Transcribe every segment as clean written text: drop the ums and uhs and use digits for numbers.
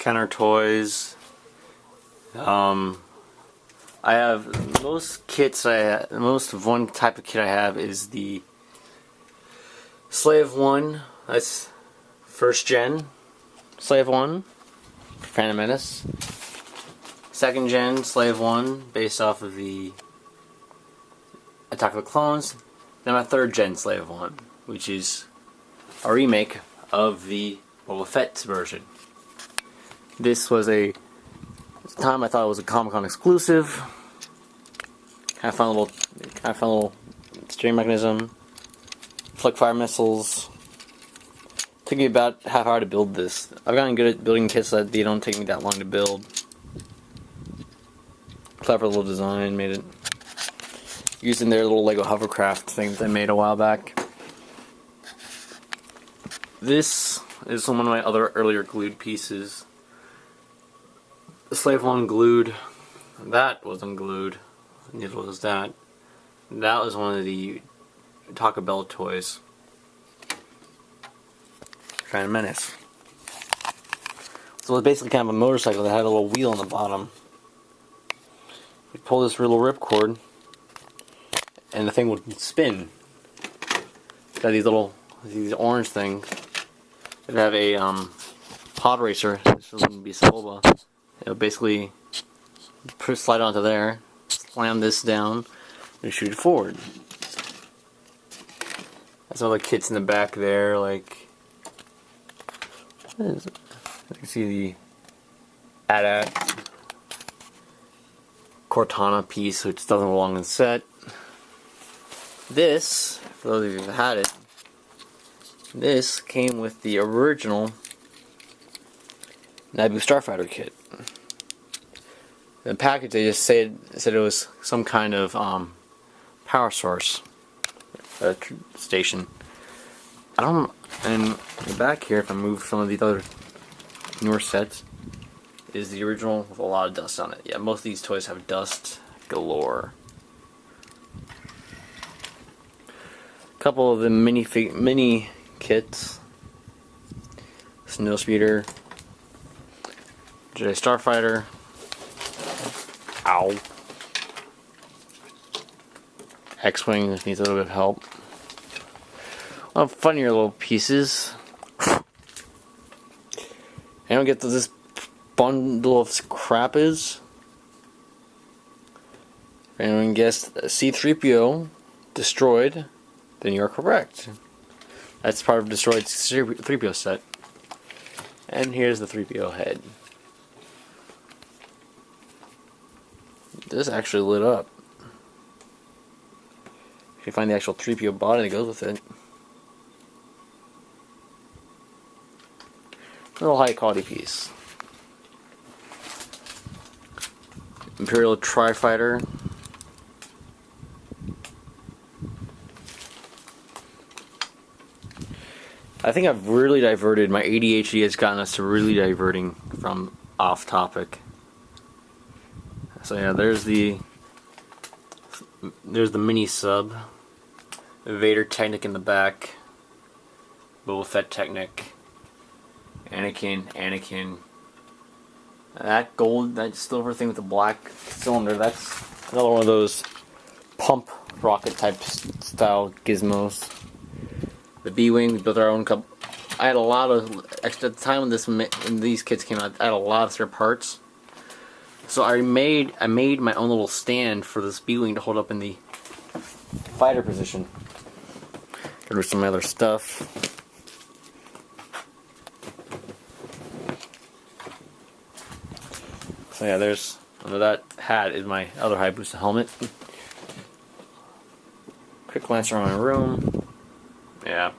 Kenner toys. I have most kits. Most of one type of kit I have is the Slave 1. That's first gen Slave 1, Phantom Menace. Second gen Slave 1, based off of the Attack of the Clones. Then my third gen Slave 1, which is a remake of the Boba Fett's version. This was at the time I thought it was a Comic-Con exclusive. I found a little steering mechanism, flick fire missiles. Took me about half hour to build this. I've gotten good at building kits that they don't take me that long to build. Clever little design, made it using their little Lego hovercraft thing that they made a while back. This is one of my other earlier glued pieces. The Slave 1 glued. That wasn't glued. Neither was that. That was one of the Taco Bell toys. Phantom Menace. So it was basically kind of a motorcycle that had a little wheel on the bottom. You pull this little ripcord, and the thing would spin. It's got these orange things. It'd have a pod racer. This wouldn't be Boba. It'll basically slide onto there, slam this down, and shoot it forward. That's all the kits in the back there, like. What is it? You can see the AT-AT Cortana piece, which doesn't belong in the set. This, for those of you who had it, this came with the original Naboo Starfighter kit. The package, they just said it was some kind of power source station. And in the back here, if I move some of these other newer sets, is the original with a lot of dust on it. Yeah, most of these toys have dust galore. A couple of the mini kits. Snowspeeder, Jedi Starfighter. Ow. X-Wing needs a little bit of help. Well, funnier little pieces. Anyone get this bundle of crap is? If anyone guessed C-3PO destroyed, then you're correct. That's part of destroyed 3PO set. And here's the 3PO head. This actually lit up. If you find the actual 3PO body that goes with it. A little high quality piece. Imperial Tri-Fighter. I think I've really diverted. My ADHD has gotten us to really diverting from off topic. So yeah, there's the mini sub. Vader Technic in the back. Boba Fett Technic. Anakin. That gold, that silver thing with the black cylinder, that's another one of those pump rocket type style gizmos. The B-Wing, we built our own couple. I had a lot of, actually at the time when these kits came out, I had a lot of spare parts. So I made my own little stand for this B-Wing to hold up in the fighter position. Got rid of some other stuff. So yeah, there's, under that hat is my other Hayabusa helmet. Quick glance around my room. Yeah.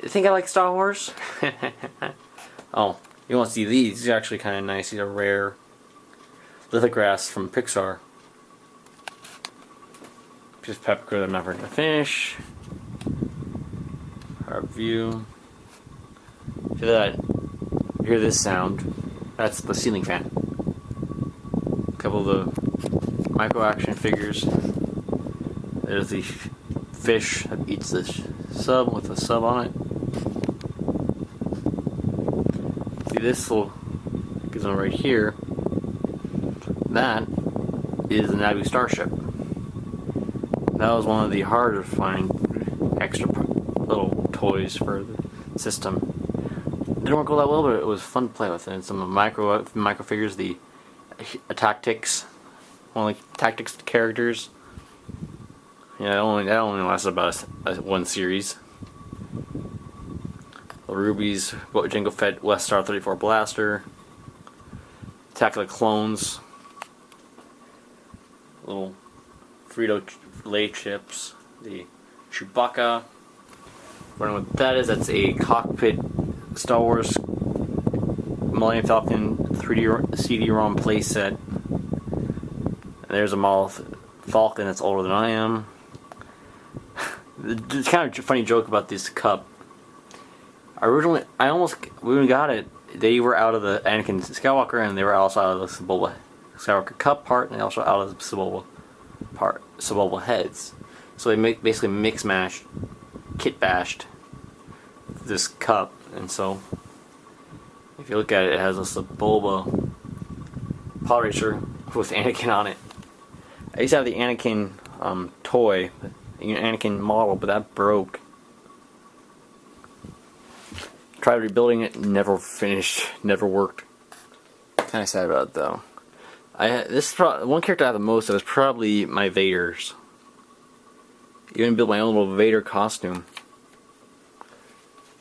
You think I like Star Wars? Oh, you want to see these? These are actually kind of nice. These are rare lithographs from Pixar. Just pepper that I'm never going to finish. Our view. Feel that? Hear this sound? That's the ceiling fan. A couple of the micro action figures. There's the fish that eats the sub with the sub on it. see this little gizmo right here? That is the Naboo Starship. That was one of the harder to find extra little toys for the system. Didn't work all that well, but it was fun to play with. And some micro figures, the Tactics, one of the Tactics characters. Yeah, that only lasted about one series. The Ruby's Jango Fett West Star 34 Blaster. Attack of the Clones. Little Frito-Lay chips. The Chewbacca. Wondering what that is? That's a cockpit Star Wars Millennium Falcon 3D CD-ROM playset. And there's a model Falcon that's older than I am. It's kind of a funny joke about this cup. Originally, when we got it, they were out of the Anakin Skywalker, and they were also out of the Sebulba Skywalker cup part, and they also out of the Sebulba heads. So they basically mix-mashed, kit-bashed this cup, and so if you look at it, it has a Sebulba pod racer with Anakin on it. I used to have the Anakin toy, Anakin model, but that broke. Tried rebuilding it, never finished, never worked. Kind of sad about it though. This is one character I have the most of is probably my Vader's. Even built my own little Vader costume,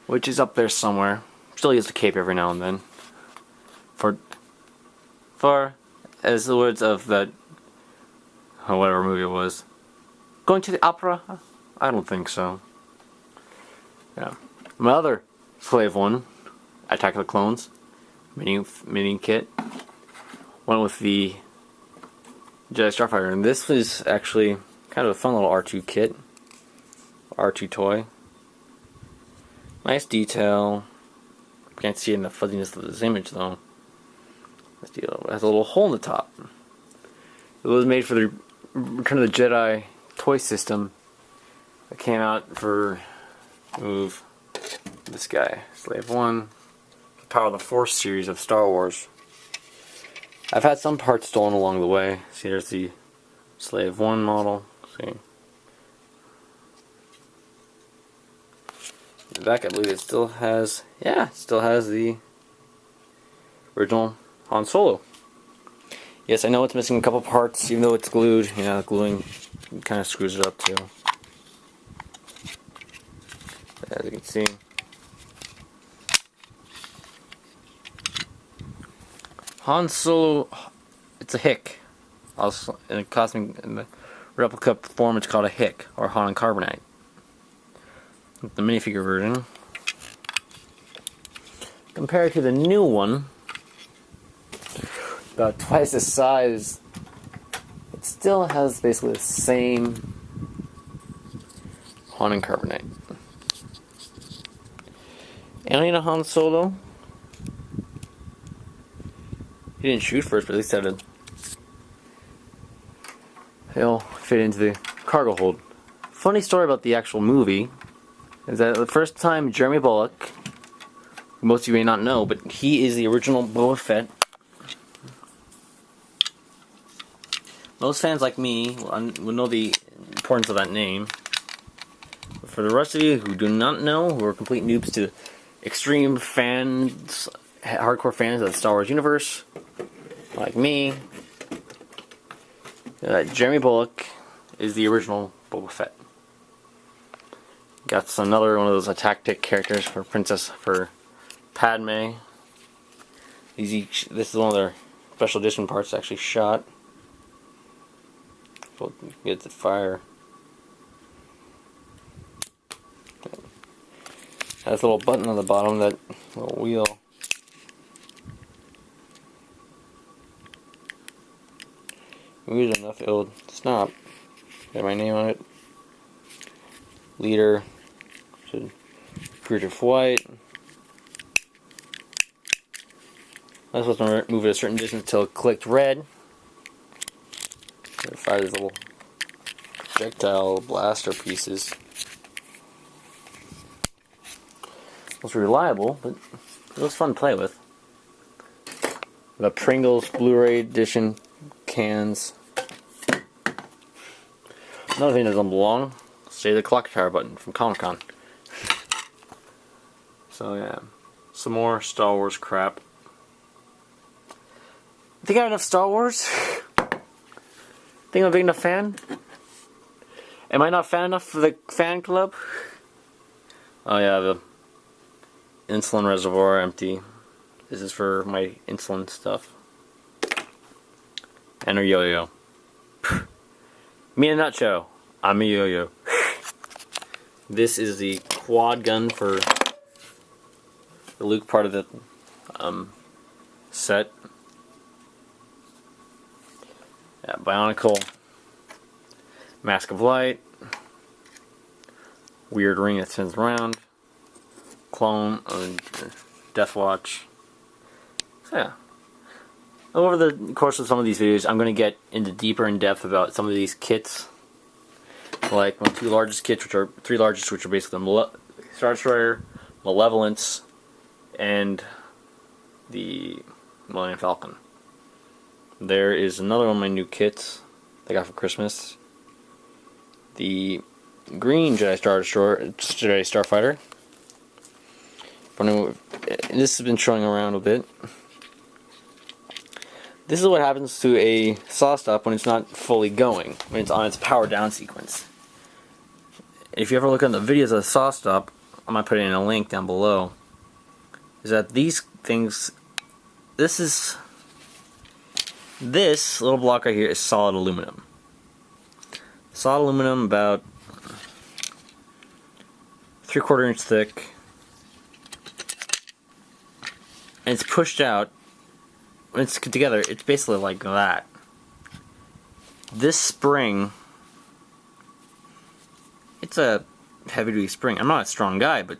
which is up there somewhere. Still use the cape every now and then. For as the words of that, whatever movie it was, going to the opera? I don't think so. Yeah, my other Slave One, Attack of the Clones, mini kit. Went with the Jedi Starfighter, and this was actually kind of a fun little R2 kit, R2 toy. Nice detail. Can't see it in the fuzziness of this image though. This deal has a little hole in the top. It was made for the Return of the Jedi toy system that came out for move. This guy, Slave One, the Power of the Force series of Star Wars. I've had some parts stolen along the way. See, there's the Slave One model. See, the back, I believe it still has. Yeah, it still has the original Han Solo. Yes, I know it's missing a couple parts, even though it's glued. You know, gluing kind of screws it up too. As you can see. Han Solo, it's a hick. Also, in the replica form, it's called a hick, or Han and Carbonite. The minifigure version. Compared to the new one, about twice the size, it still has basically the same Han and Carbonite. Alien Han Solo. He didn't shoot first, but at least had a. He'll fit into the cargo hold. Funny story about the actual movie is that the first time Jeremy Bulloch, most of you may not know, but he is the original Boba Fett. Most fans like me will know the importance of that name. But for the rest of you who do not know, who are complete noobs to extreme fans, hardcore fans of the Star Wars universe, like me, Jeremy Bulloch is the original Boba Fett. Got another one of those tactic characters for Padme. This is one of their special edition parts actually shot. So get the fire. Has a little button on the bottom, that little wheel. Moves enough, it'll stop. Got my name on it. Leader. Should Griffith White. I was supposed to move it a certain distance until it clicked red. Fire these little projectile blaster pieces. It was reliable, but it was fun to play with. The Pringles Blu-ray edition cans. Another thing that doesn't belong, say the clock tower button from Comic-Con. So yeah, some more Star Wars crap. Think I have enough Star Wars? Think I'm a big enough fan? Am I not fan enough for the fan club? Oh yeah, the insulin reservoir empty. This is for my insulin stuff. And a yo-yo. Me in a nutshell, I'm a yo-yo. This is the quad gun for the Luke part of the set. Yeah, Bionicle. Mask of Light. Weird ring that spins around. Clone of Death Watch. So yeah. Over the course of some of these videos, I'm going to get into deeper in depth about some of these kits. Like my three largest, which are basically the Star Destroyer, Malevolence, and the Millennium Falcon. There is another one of my new kits I got for Christmas. The green Jedi Star Destroyer, Jedi Starfighter. This has been showing around a bit. This is what happens to a saw stop when it's not fully going, when it's on its power down sequence. If you ever look at the videos of the saw stop, I might put it in a link down below, is that these things, this little block right here is solid aluminum. Solid aluminum about 3/4 inch thick, and it's pushed out. When it's together, it's basically like that. This spring, it's a heavy-duty spring. I'm not a strong guy, but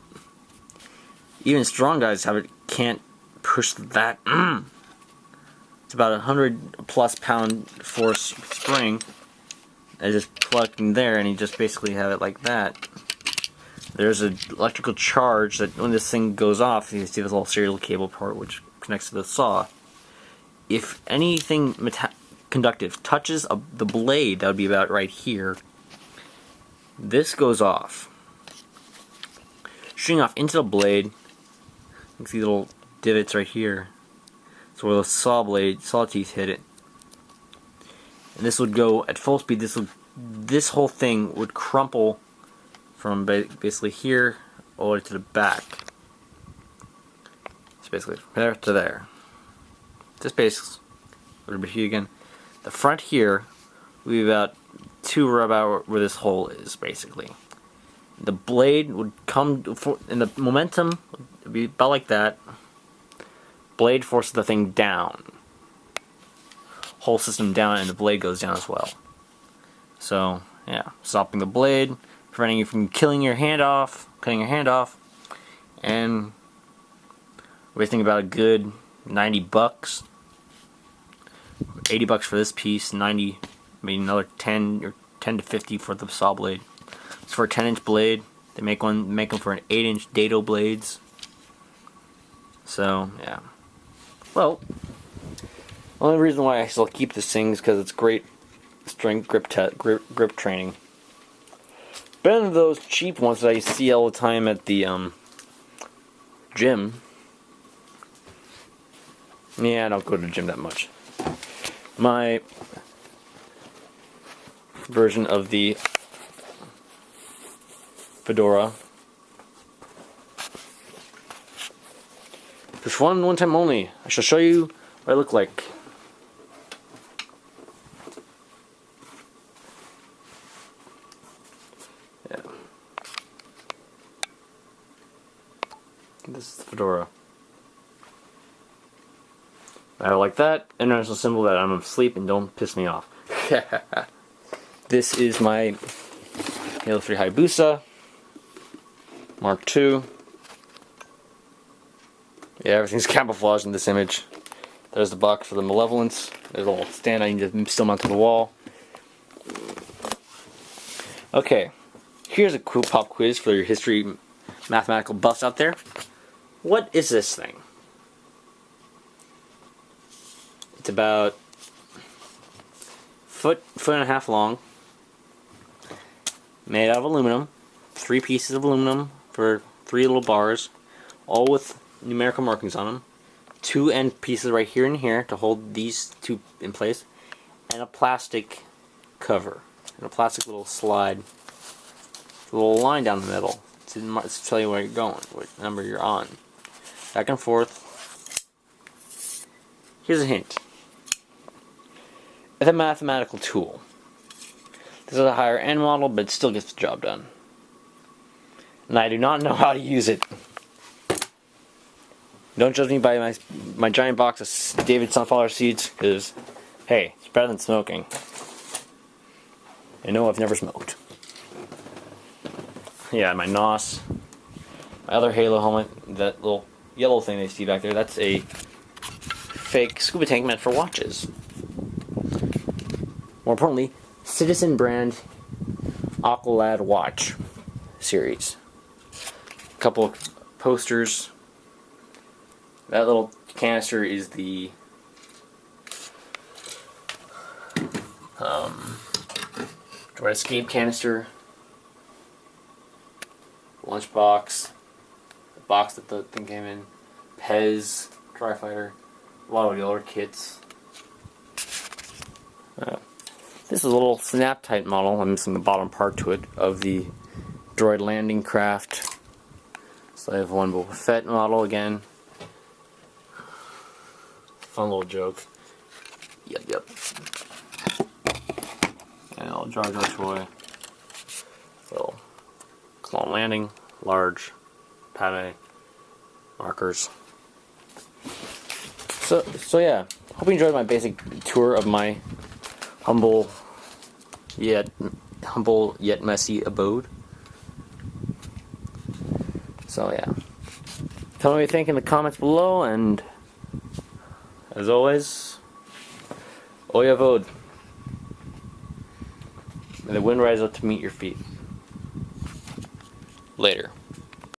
even strong guys can't push that. It's about 100+ pound force spring. I just plugged in there, and you just basically have it like that. There's an electrical charge that when this thing goes off, you can see this little serial cable part which connects to the saw. If anything conductive touches the blade, that would be about right here, this goes off. Shooting off into the blade, you can see little divots right here. So where the saw teeth hit it. And this would go at full speed, this whole thing would crumple from basically here all the way to the back. It's basically from there to there. This base would be here again. The front here would be about about where this hole is, basically. The blade would come, and the momentum would be about like that. Blade forces the thing down. Whole system down, and the blade goes down as well. So, yeah, stopping the blade, preventing you from cutting your hand off, and wasting about a good $90. $80 for this piece, 90, maybe another 10 or 10 to 50 for the saw blade. It's for a 10-inch blade. They make them for an 8-inch dado blades. So yeah. Well, the only reason why I still keep this thing is because it's great strength grip training. Better than those cheap ones that I see all the time at the gym. Yeah, I don't go to the gym that much. My version of the fedora. Just one time only. I shall show you what I look like. Yeah. This is the fedora. I have it like that, and there's a symbol that I'm asleep and don't piss me off. This is my Halo 3 Hayabusa Mark II. Yeah, everything's camouflaged in this image. There's the box for the Malevolence. There's a little stand I need to still mount to the wall. Okay, here's a cool pop quiz for your history mathematical buffs out there. What is this thing? It's about foot and a half long. Made out of aluminum. 3 pieces of aluminum for 3 little bars, all with numerical markings on them. 2 end pieces right here and here to hold these 2 in place, and a plastic cover, and a plastic little slide, a little line down the middle to tell you where you're going, what number you're on. Back and forth. Here's a hint. It's a mathematical tool. This is a higher end model, but it still gets the job done. And I do not know how to use it. Don't judge me by my giant box of David sunflower seeds, because, hey, it's better than smoking. And no, I've never smoked. Yeah, my NOS, my other Halo helmet, that little yellow thing they see back there, that's a fake scuba tank meant for watches. More importantly, Citizen brand Aqualad watch series. A couple of posters. That little canister is the Droid Escape canister. Lunchbox. The box that the thing came in. Pez. Dry Fighter. A lot of the other kits. This is a little snap tight model. I'm missing the bottom part to it of the droid landing craft. So I have one Boba Fett model again. Fun little joke. Yep. And a little Jar Jar toy. So, Clone Landing, large, Padme, markers. So yeah. Hope you enjoyed my basic tour of my humble yet messy abode. So yeah. Tell me what you think in the comments below, and as always, Oya Vod. May the wind rise up to meet your feet. Later.